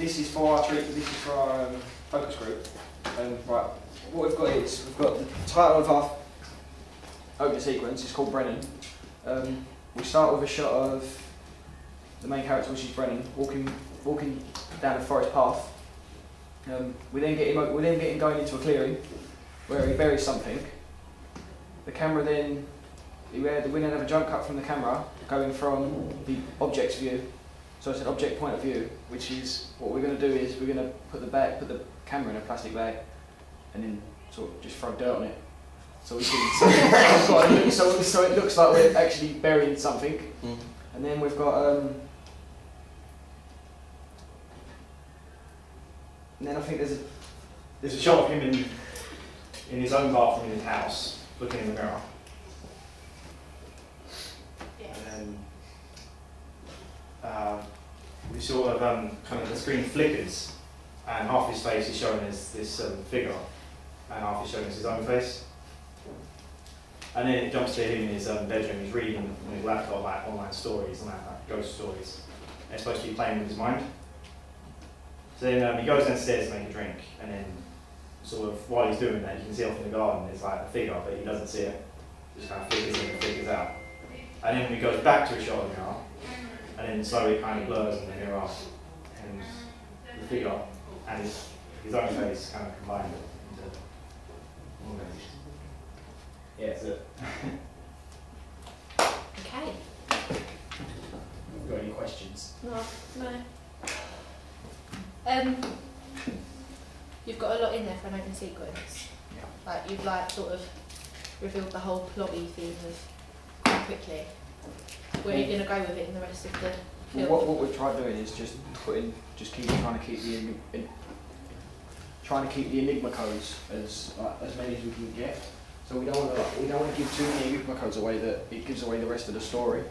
this is for our focus group. Right, what we've got is we've got the title of our opening sequence. It's called Brennan. We start with a shot of the main character, which is Brennan, walking down a forest path. We then get him going into a clearing where he buries something. The camera then, we then have a jump cut from the camera going from the object's view. So it's an object point of view, which is what we're going to do is we're going to put the camera in a plastic bag and then sort of just throw dirt on it. So we can so it looks like we're actually burying something. And then we've got and then I think there's a shot of him in his own bathroom in his house, looking in the mirror. Yes. And then we sort of kind of the screen flickers, and half his face is shown as this figure, and half is shown as his own face. And then it jumps to him in his bedroom. He's reading on his laptop like online stories and like ghost stories. And it's supposed to be playing with his mind. So then he goes downstairs to make a drink, and then sort of while he's doing that, you can see off in the garden there's like a figure, but he doesn't see it. Just kind of flickers in and flickers out. And then when he goes back to a shot of the mirror, and then slowly kind of blurs in the mirror, and the figure and his own face kind of combined into one image. Yeah, that's it. Okay. Got any questions? No. You've got a lot in there for an open sequence. Yeah. Like you've like sort of revealed the whole plotty thing quite quickly. Where are you going to go with it in the rest of the film? what we've tried doing is trying to keep the enigma codes as many as we can get. So we don't want to give too many enigma codes away that it gives away the rest of the story.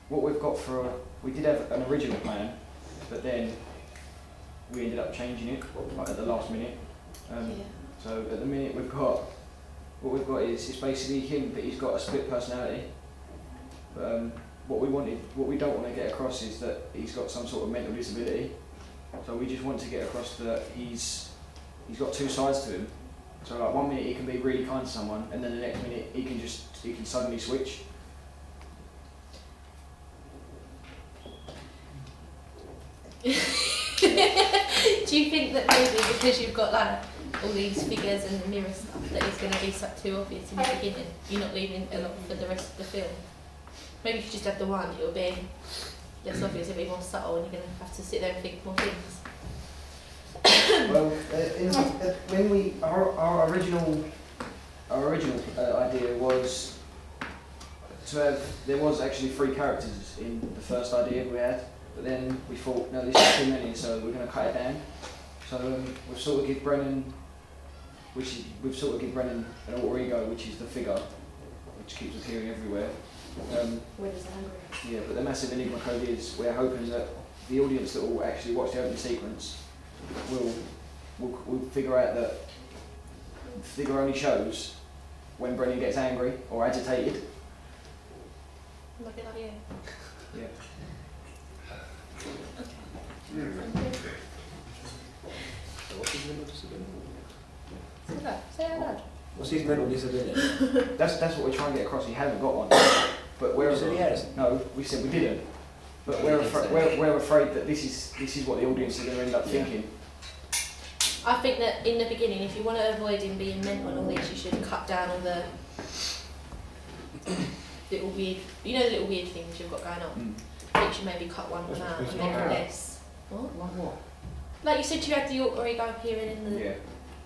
What we've got we did have an original plan, but then we ended up changing it like at the last minute. So at the minute what we've got is it's basically him, but he's got a split personality. What we don't want to get across is that he's got some sort of mental disability. So we just want to get across that he's got two sides to him. So like 1 minute he can be really kind to someone, and then the next minute he can suddenly switch. Do you think that maybe because you've got like all these figures and the mirror stuff that it's going to be too obvious in the beginning, you're not leaving a lot for the rest of the film? Maybe if you just have the one, it'll be less obvious, it'll be more subtle, and you're going to have to sit there and think more things. Well, when our original idea was to have, there was actually 3 characters in the first idea we had, but then we thought, no, this is too many, so we're going to cut it down. So we've sort of give Brennan an alter ego, which is the figure, which keeps appearing everywhere. Where does that go? Yeah, but the massive enigma code is we're hoping that the audience that will actually watch the opening sequence will figure out that the figure only shows when Brennan gets angry or agitated. Look at that, yeah. Yeah. What's his mental disability? Say that loud. What's his mental disability? That's what we're trying to get across. He hasn't got one, but You said he has? No, we said we didn't. But we're afraid that this is what the audience are going to end up thinking. I think that in the beginning, if you want to avoid him being mental and all this, you should cut down on the little weird, the little weird things you've got going on. I think you should maybe cut one of them out and make it less. What? Like you said, you had the alter ego appearing in the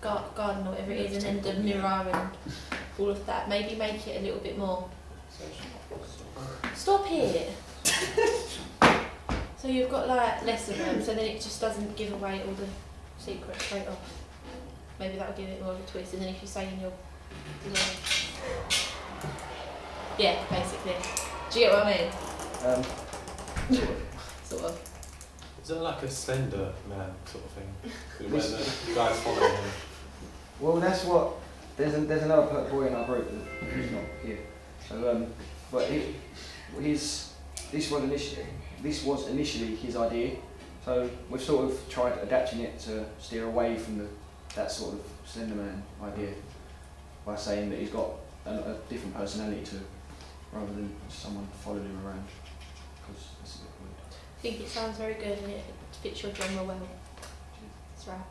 garden or whatever it is, and then the mirror and all of that. Maybe make it a little bit more. Stop it. So you've got like less of them, so then it just doesn't give away all the secrets straight off. Maybe that will give it more of a twist, and then if you say in your yeah, basically. Do you get what I mean? Sort of. Is there like a Slender Man sort of thing? Where the guys follow him? Well, that's what. There's another boy in our group who's not here. So, but this was initially his idea. So we've sort of tried adapting it to steer away from that sort of Slender Man idea by saying that he's got a different personality to him, rather than someone following him around. Because that's a bit weird. I think it sounds very good and it fits your genre well. That's right.